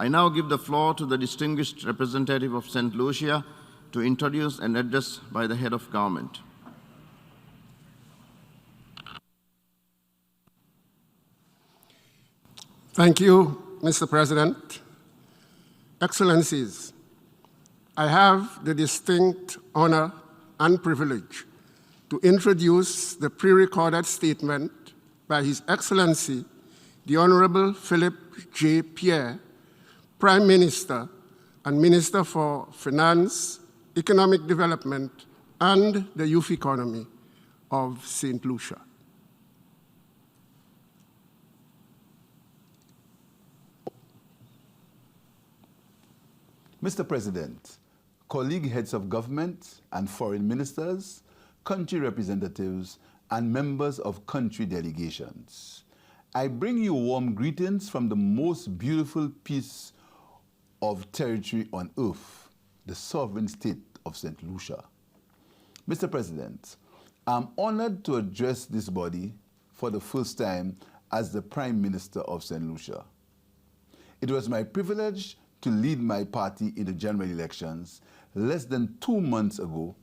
I now give the floor to the distinguished representative of Saint Lucia to introduce an address by the head of government. Thank you, Mr. President. Excellencies, I have the distinct honor and privilege to introduce the pre-recorded statement by His Excellency, the Honorable Philip J. Pierre, Prime Minister and Minister for Finance, Economic Development, and the Youth Economy of Saint Lucia. Mr. President, colleague heads of government and foreign ministers, country representatives, and members of country delegations, I bring you warm greetings from the most beautiful piece of territory on earth, the sovereign state of Saint Lucia. Mr. President, I'm honored to address this body for the first time as the Prime Minister of Saint Lucia. It was my privilege to lead my party in the general elections less than 2 months ago,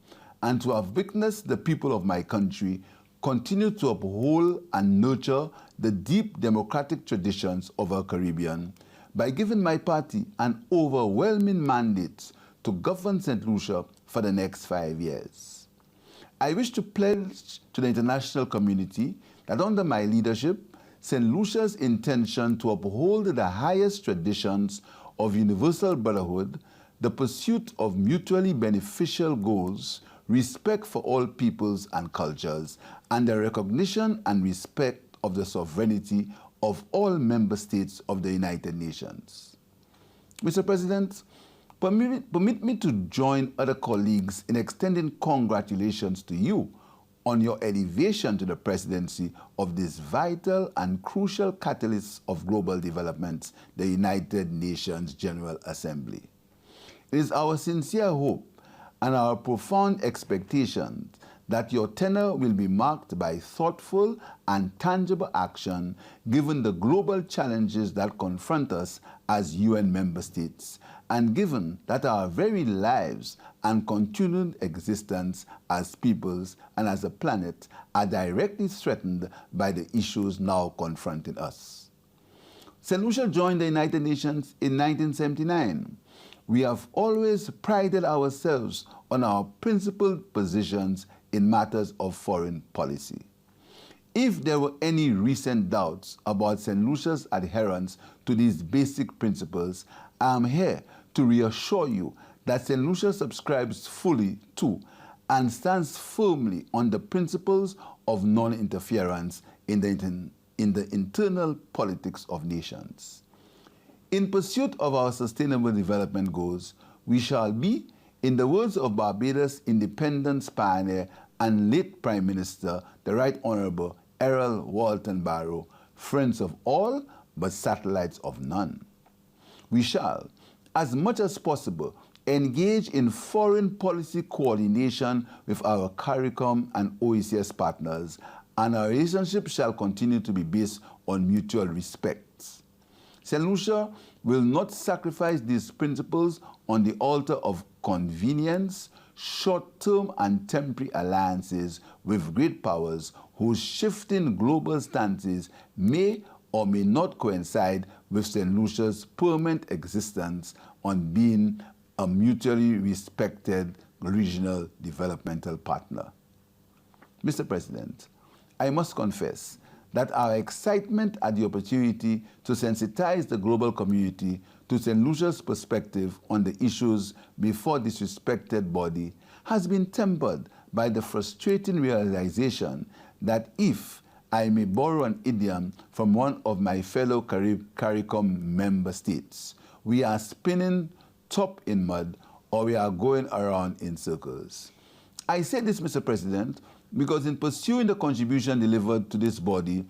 and to have witnessed the people of my country continue to uphold and nurture the deep democratic traditions of our Caribbean by giving my party an overwhelming mandate to govern St. Lucia for the next 5 years. I wish to pledge to the international community that under my leadership, St. Lucia's intention to uphold the highest traditions of universal brotherhood, the pursuit of mutually beneficial goals, respect for all peoples and cultures, and the recognition and respect of the sovereignty of all member states of the United Nations. Mr. President, permit me to join other colleagues in extending congratulations to you on your elevation to the presidency of this vital and crucial catalyst of global development, the United Nations General Assembly. It is our sincere hope and our profound expectation that your tenure will be marked by thoughtful and tangible action given the global challenges that confront us as UN member states, and given that our very lives and continued existence as peoples and as a planet are directly threatened by the issues now confronting us. St. Lucia joined the United Nations in 1979. We have always prided ourselves on our principled positions in matters of foreign policy. If there were any recent doubts about St. Lucia's adherence to these basic principles, I am here to reassure you that St. Lucia subscribes fully to and stands firmly on the principles of non-interference in the internal politics of nations. In pursuit of our sustainable development goals, we shall be, in the words of Barbados' independence pioneer and late Prime Minister, the Right Honorable Errol Walton Barrow, friends of all but satellites of none. We shall, as much as possible, engage in foreign policy coordination with our CARICOM and OECS partners, and our relationship shall continue to be based on mutual respect. St. Lucia will not sacrifice these principles on the altar of convenience, short-term and temporary alliances with great powers whose shifting global stances may or may not coincide with St. Lucia's permanent existence on being a mutually respected regional developmental partner. Mr. President, I must confess that our excitement at the opportunity to sensitize the global community to St. Lucia's perspective on the issues before this respected body has been tempered by the frustrating realization that if I may borrow an idiom from one of my fellow CARICOM member states, we are spinning top in mud or we are going around in circles. I say this, Mr. President, because in pursuing the contribution delivered to this body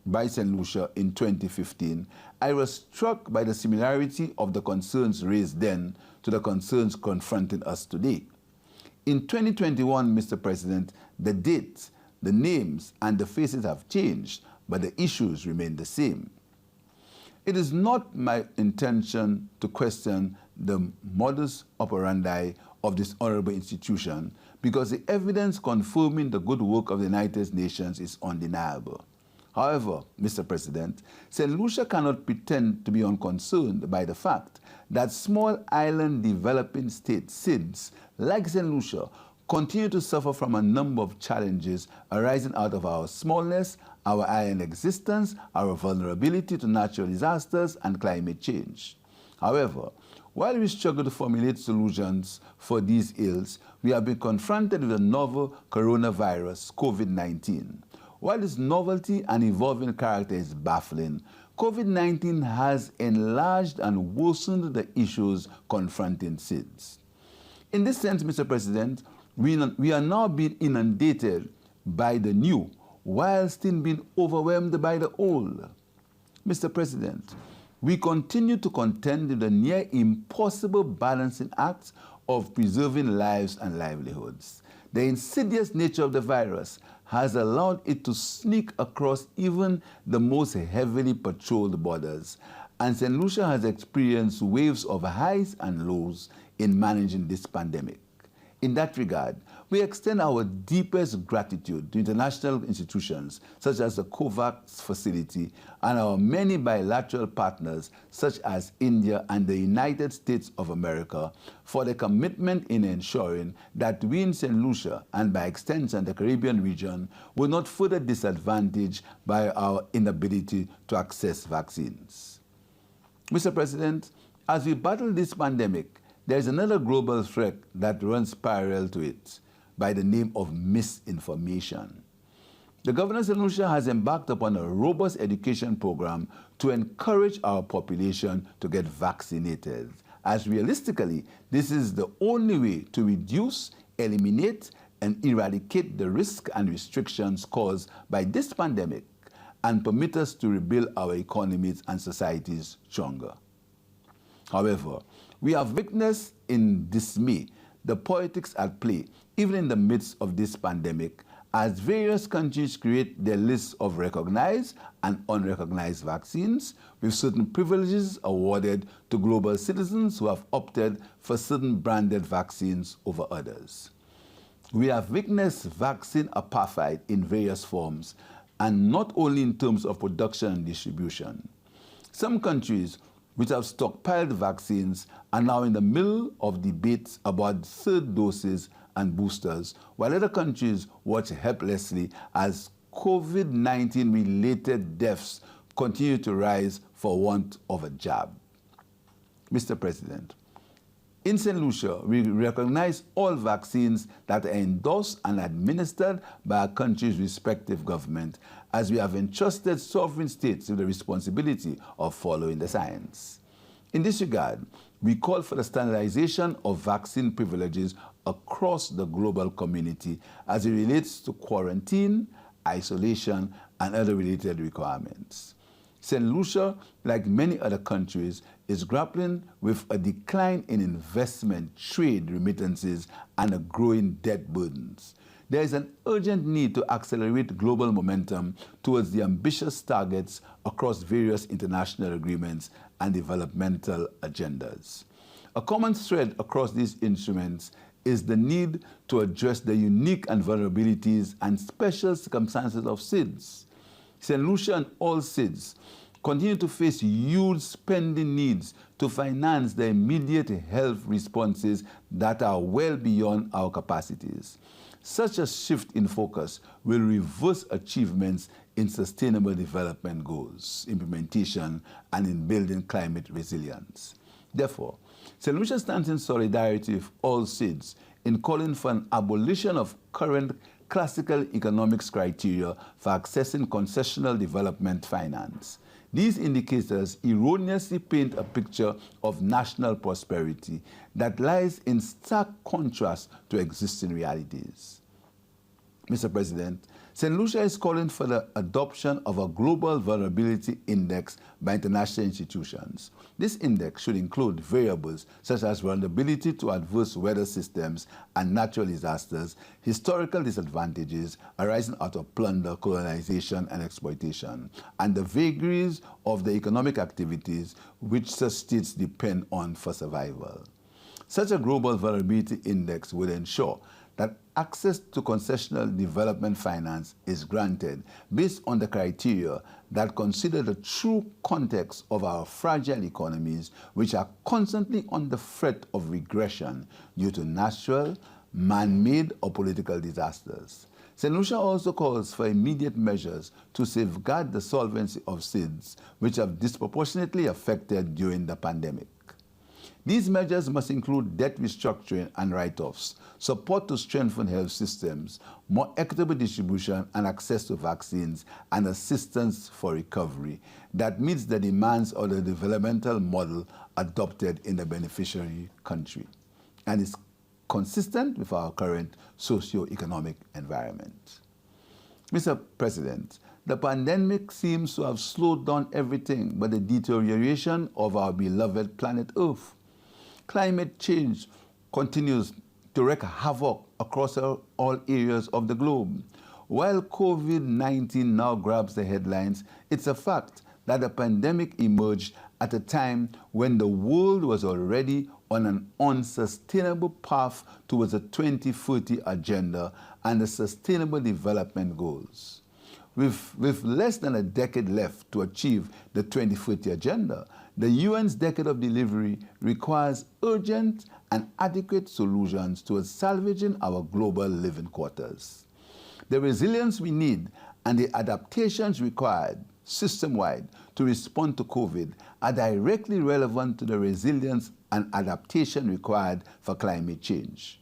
by St. Lucia in 2015, I was struck by the similarity of the concerns raised then to the concerns confronting us today. In 2021, Mr. President, the dates, the names, and the faces have changed, but the issues remain the same. It is not my intention to question the modus operandi of this honorable institution because the evidence confirming the good work of the United Nations is undeniable. However, Mr. President, St. Lucia cannot pretend to be unconcerned by the fact that small island developing states, SIDS, like St. Lucia, continue to suffer from a number of challenges arising out of our smallness, our island existence, our vulnerability to natural disasters, and climate change. However, while we struggle to formulate solutions for these ills, we have been confronted with a novel coronavirus, COVID-19. While its novelty and evolving character is baffling, COVID-19 has enlarged and worsened the issues confronting SIDS. In this sense, Mr. President, we are now being inundated by the new, while still being overwhelmed by the old. Mr. President, we continue to contend with the near impossible balancing act of preserving lives and livelihoods. The insidious nature of the virus has allowed it to sneak across even the most heavily patrolled borders, and St. Lucia has experienced waves of highs and lows in managing this pandemic. In that regard, we extend our deepest gratitude to international institutions such as the COVAX facility and our many bilateral partners such as India and the United States of America for their commitment in ensuring that we in St. Lucia and by extension the Caribbean region were not further disadvantaged by our inability to access vaccines. Mr. President, as we battle this pandemic, there is another global threat that runs parallel to it by the name of misinformation. The governor of St. Lucia has embarked upon a robust education program to encourage our population to get vaccinated, as realistically, this is the only way to reduce, eliminate, and eradicate the risk and restrictions caused by this pandemic and permit us to rebuild our economies and societies stronger. However, we have witnessed in dismay the politics at play, even in the midst of this pandemic, as various countries create their lists of recognized and unrecognized vaccines, with certain privileges awarded to global citizens who have opted for certain branded vaccines over others. We have witnessed vaccine apartheid in various forms, and not only in terms of production and distribution. Some countries which have stockpiled vaccines are now in the middle of debates about third doses and boosters, while other countries watch helplessly as COVID-19 related deaths continue to rise for want of a jab. Mr. President, in St. Lucia, we recognize all vaccines that are endorsed and administered by our country's respective government, as we have entrusted sovereign states with the responsibility of following the science. In this regard, we call for the standardization of vaccine privileges across the global community as it relates to quarantine, isolation, and other related requirements. St. Lucia, like many other countries, is grappling with a decline in investment, trade, remittances, and a growing debt burdens. There is an urgent need to accelerate global momentum towards the ambitious targets across various international agreements and developmental agendas. A common thread across these instruments is the need to address the unique and vulnerabilities and special circumstances of SIDS. St. Lucia and all SIDS continue to face huge spending needs to finance the immediate health responses that are well beyond our capacities. Such a shift in focus will reverse achievements in sustainable development goals, implementation, and in building climate resilience. Therefore, St. Lucia stands in solidarity with all SIDS in calling for an abolition of current classical economics criteria for accessing concessional development finance. These indicators erroneously paint a picture of national prosperity that lies in stark contrast to existing realities. Mr. President, St. Lucia is calling for the adoption of a global vulnerability index by international institutions. This index should include variables such as vulnerability to adverse weather systems and natural disasters, historical disadvantages arising out of plunder, colonization, and exploitation, and the vagaries of the economic activities which such states depend on for survival. Such a global vulnerability index would ensure that access to concessional development finance is granted based on the criteria that consider the true context of our fragile economies, which are constantly on the threat of regression due to natural, man-made, or political disasters. St. Lucia also calls for immediate measures to safeguard the solvency of SIDS, which have disproportionately affected during the pandemic. These measures must include debt restructuring and write-offs, support to strengthen health systems, more equitable distribution and access to vaccines, and assistance for recovery that meets the demands of the developmental model adopted in the beneficiary country and is consistent with our current socio-economic environment. Mr. President, the pandemic seems to have slowed down everything but the deterioration of our beloved planet Earth. Climate change continues to wreak havoc across all areas of the globe. While COVID-19 now grabs the headlines, it's a fact that the pandemic emerged at a time when the world was already on an unsustainable path towards a 2030 agenda and the Sustainable Development Goals. With less than a decade left to achieve the 2030 agenda, the UN's decade of delivery requires urgent and adequate solutions towards salvaging our global living quarters. The resilience we need and the adaptations required system-wide to respond to COVID are directly relevant to the resilience and adaptation required for climate change.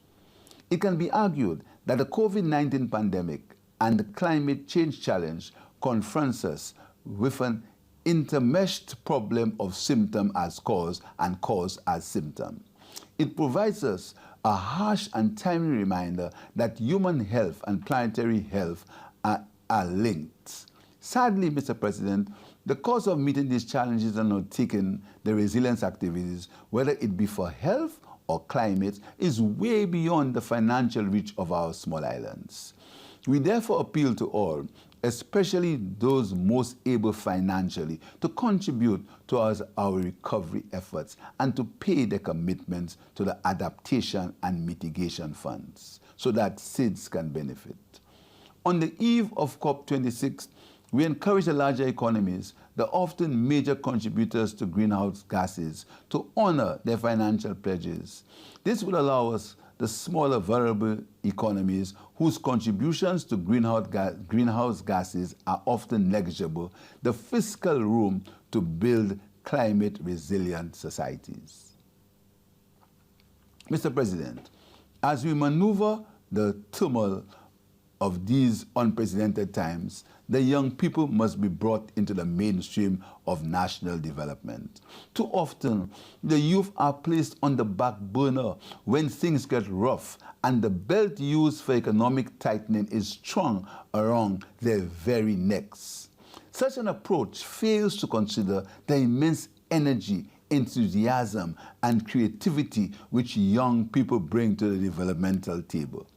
It can be argued that the COVID-19 pandemic and the climate change challenge confronts us with an intermeshed problem of symptom as cause and cause as symptom. It provides us a harsh and timely reminder that human health and planetary health are linked. Sadly, Mr. President, the cost of meeting these challenges and undertaking the resilience activities, whether it be for health or climate, is way beyond the financial reach of our small islands. We therefore appeal to all, especially those most able financially, to contribute towards our recovery efforts and to pay their commitments to the adaptation and mitigation funds so that SIDS can benefit. On the eve of COP26, we encourage the larger economies, the often major contributors to greenhouse gases, to honor their financial pledges. This will allow us, the smaller vulnerable economies whose contributions to greenhouse gases are often negligible, the fiscal room to build climate-resilient societies. Mr. President, as we maneuver the turmoil of these unprecedented times, the young people must be brought into the mainstream of national development. Too often, the youth are placed on the back burner when things get rough and the belt used for economic tightening is strung around their very necks. Such an approach fails to consider the immense energy, enthusiasm, and creativity which young people bring to the developmental table.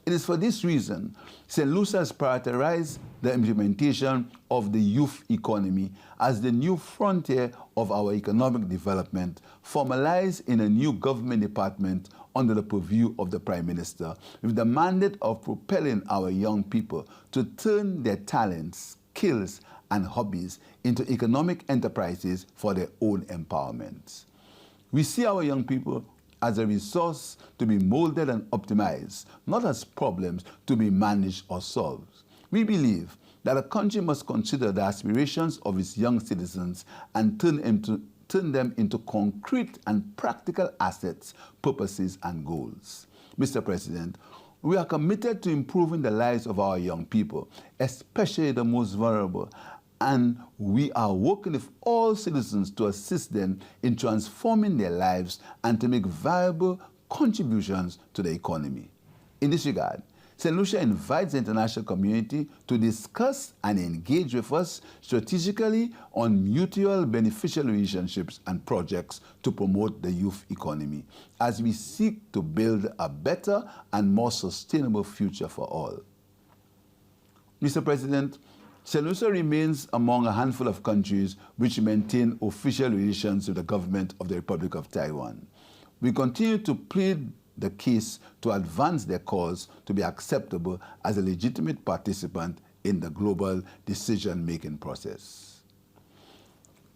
It is for this reason St. Lucia has prioritized the implementation of the youth economy as the new frontier of our economic development, formalized in a new government department under the purview of the Prime Minister, with the mandate of propelling our young people to turn their talents, skills, and hobbies into economic enterprises for their own empowerment. We see our young people as a resource to be molded and optimized, not as problems to be managed or solved. We believe that a country must consider the aspirations of its young citizens and turn them into concrete and practical assets, purposes, and goals. Mr. President, we are committed to improving the lives of our young people, especially the most vulnerable, and we are working with all citizens to assist them in transforming their lives and to make viable contributions to the economy. In this regard, Saint Lucia invites the international community to discuss and engage with us strategically on mutual beneficial relationships and projects to promote the youth economy as we seek to build a better and more sustainable future for all. Mr. President, Saint Lucia remains among a handful of countries which maintain official relations with the government of the Republic of Taiwan. We continue to plead the case to advance their cause to be acceptable as a legitimate participant in the global decision-making process.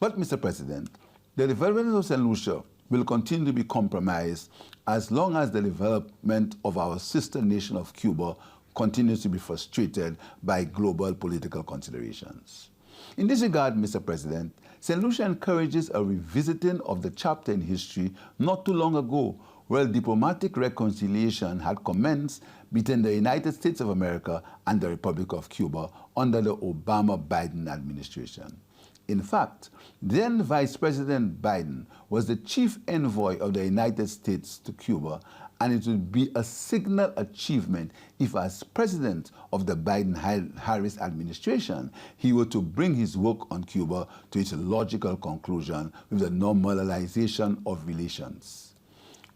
But, Mr. President, the development of Saint Lucia will continue to be compromised as long as the development of our sister nation of Cuba continues to be frustrated by global political considerations. In this regard, Mr. President, Saint Lucia encourages a revisiting of the chapter in history not too long ago where diplomatic reconciliation had commenced between the United States of America and the Republic of Cuba under the Obama-Biden administration. In fact, then Vice President Biden was the chief envoy of the United States to Cuba, and it would be a signal achievement if, as president of the Biden-Harris administration, he were to bring his work on Cuba to its logical conclusion with the normalization of relations.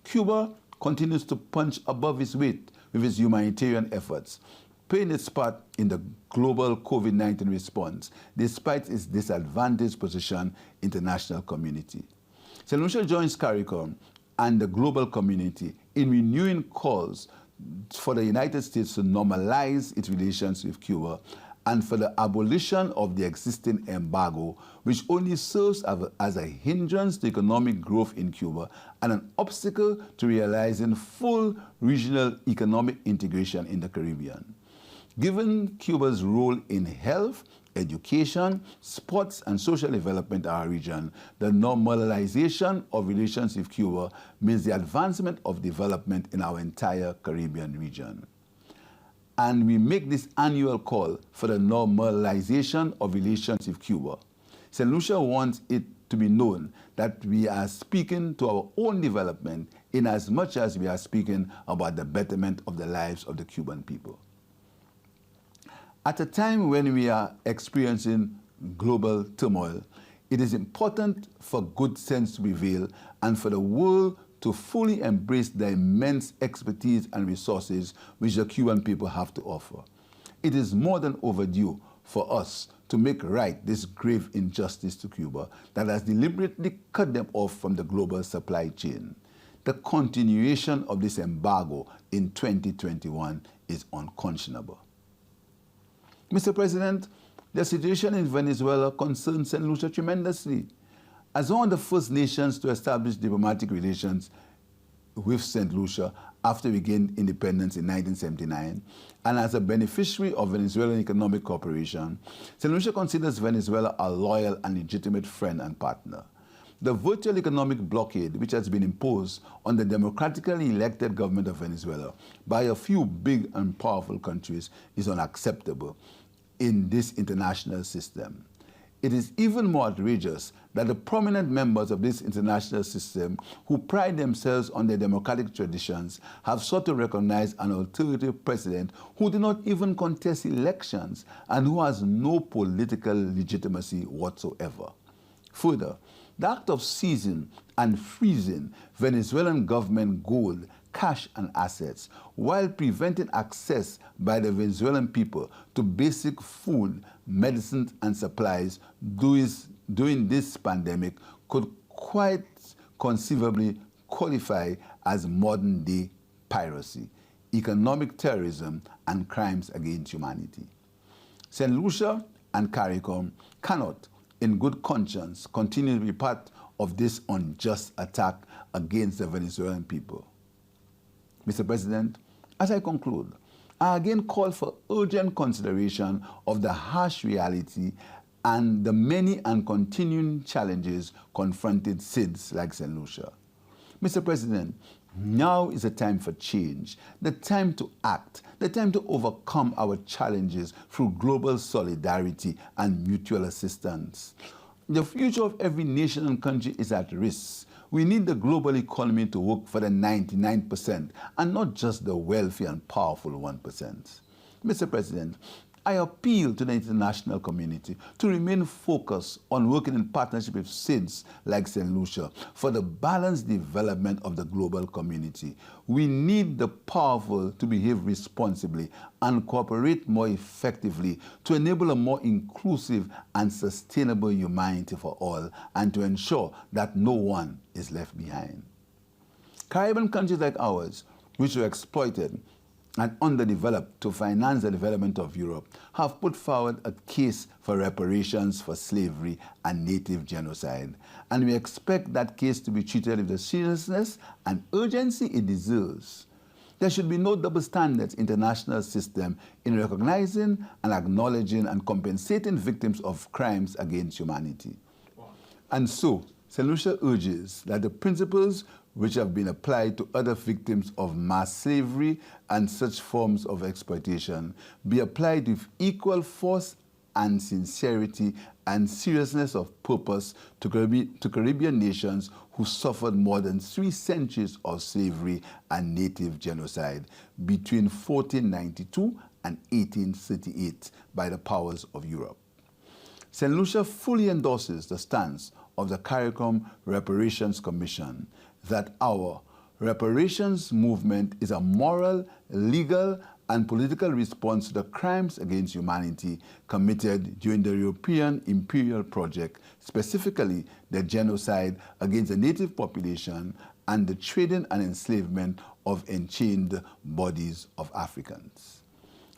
Cuba continues to punch above its weight with its humanitarian efforts, playing its part in the global COVID-19 response despite its disadvantaged position in the international community. Saint Lucia joins CARICOM and the global community in renewing calls for the United States to normalize its relations with Cuba and for the abolition of the existing embargo, which only serves as a hindrance to economic growth in Cuba and an obstacle to realizing full regional economic integration in the Caribbean. Given Cuba's role in health, education, sports, and social development in our region, the normalization of relations with Cuba means the advancement of development in our entire Caribbean region. And we make this annual call for the normalization of relations with Cuba. Saint Lucia wants it to be known that we are speaking to our own development in as much as we are speaking about the betterment of the lives of the Cuban people. At a time when we are experiencing global turmoil, it is important for good sense to prevail and for the world to fully embrace the immense expertise and resources which the Cuban people have to offer. It is more than overdue for us to make right this grave injustice to Cuba that has deliberately cut them off from the global supply chain. The continuation of this embargo in 2021 is unconscionable. Mr. President, the situation in Venezuela concerns Saint Lucia tremendously. As one of the first nations to establish diplomatic relations with Saint Lucia after we gained independence in 1979, and as a beneficiary of Venezuelan economic cooperation, Saint Lucia considers Venezuela a loyal and legitimate friend and partner. The virtual economic blockade which has been imposed on the democratically elected government of Venezuela by a few big and powerful countries is unacceptable in this international system. It is even more outrageous that the prominent members of this international system who pride themselves on their democratic traditions have sought to recognize an alternative president who did not even contest elections and who has no political legitimacy whatsoever. Further, the act of seizing and freezing Venezuelan government gold, cash and assets while preventing access by the Venezuelan people to basic food, medicines and supplies during this pandemic could quite conceivably qualify as modern-day piracy, economic terrorism and crimes against humanity. Saint Lucia and CARICOM cannot, in good conscience, continue to be part of this unjust attack against the Venezuelan people. Mr. President, as I conclude, I again call for urgent consideration of the harsh reality and the many and continuing challenges confronted cities like Saint Lucia. Mr. President, now is the time for change, the time to act, the time to overcome our challenges through global solidarity and mutual assistance. The future of every nation and country is at risk. We need the global economy to work for the 99% and not just the wealthy and powerful 1%. Mr. President, I appeal to the international community to remain focused on working in partnership with saints like Saint Lucia for the balanced development of the global community. We need the powerful to behave responsibly and cooperate more effectively to enable a more inclusive and sustainable humanity for all and to ensure that no one is left behind. Caribbean countries like ours, which were exploited and underdeveloped to finance the development of Europe, have put forward a case for reparations for slavery and native genocide. And we expect that case to be treated with the seriousness and urgency it deserves. There should be no double standards international system in recognizing and acknowledging and compensating victims of crimes against humanity. And so, Saint Lucia urges that the principles which have been applied to other victims of mass slavery and such forms of exploitation be applied with equal force and sincerity and seriousness of purpose to Caribbean nations who suffered more than 3 centuries of slavery and native genocide between 1492 and 1838 by the powers of Europe. Saint Lucia fully endorses the stance of the CARICOM Reparations Commission that our reparations movement is a moral, legal, and political response to the crimes against humanity committed during the European imperial project, specifically the genocide against the native population and the trading and enslavement of enchained bodies of Africans.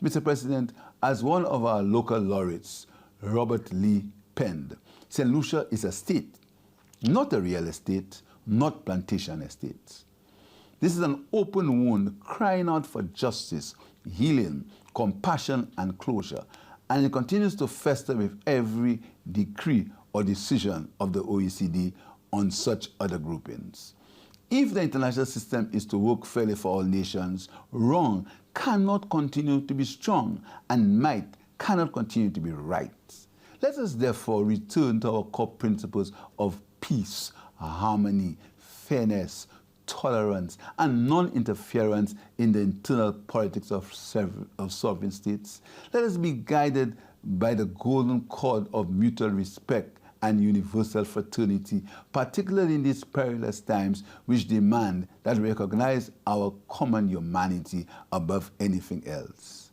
Mr. President, as one of our local laureates, Robert Lee, penned, Saint Lucia is a state, not a real estate, not plantation estates. This is an open wound crying out for justice, healing, compassion, and closure, and it continues to fester with every decree or decision of the OECD on such other groupings. If the international system is to work fairly for all nations, wrong cannot continue to be strong, and might cannot continue to be right. Let us therefore return to our core principles of peace, harmony, fairness, tolerance, and non-interference in the internal politics of sovereign states. Let us be guided by the golden cord of mutual respect and universal fraternity, particularly in these perilous times which demand that we recognize our common humanity above anything else.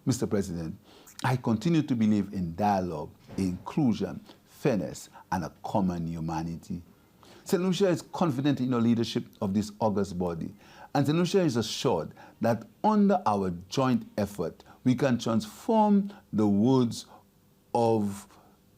Mr. President, I continue to believe in dialogue, inclusion, fairness, and a common humanity. Saint Lucia is confident in your leadership of this august body, and Saint Lucia is assured that under our joint effort, we can transform the words of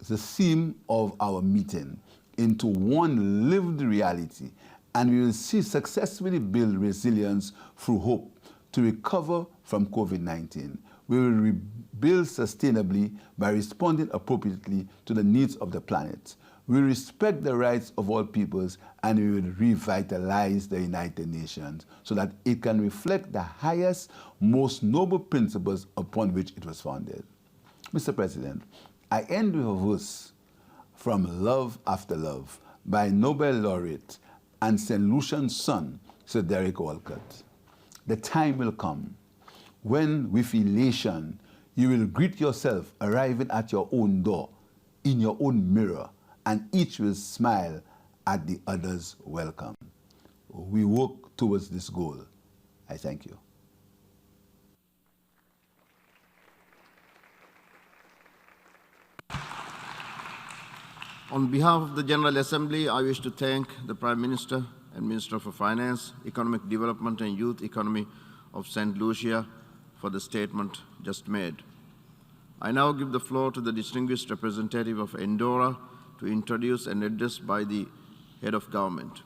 the theme of our meeting into one lived reality, and we will successfully build resilience through hope to recover from COVID-19. We will rebuild sustainably by responding appropriately to the needs of the planet. We respect the rights of all peoples, and we will revitalize the United Nations so that it can reflect the highest, most noble principles upon which it was founded. Mr. President, I end with a verse from Love After Love by Nobel laureate and St. Lucian's son, Sir Derek Walcott. The time will come when, with elation, you will greet yourself arriving at your own door, in your own mirror, and each will smile at the other's welcome. We work towards this goal. I thank you. On behalf of the General Assembly, I wish to thank the Prime Minister and Minister for Finance, Economic Development and Youth Economy of St. Lucia for the statement just made. I now give the floor to the distinguished representative of Andorra to introduce an address by the head of government.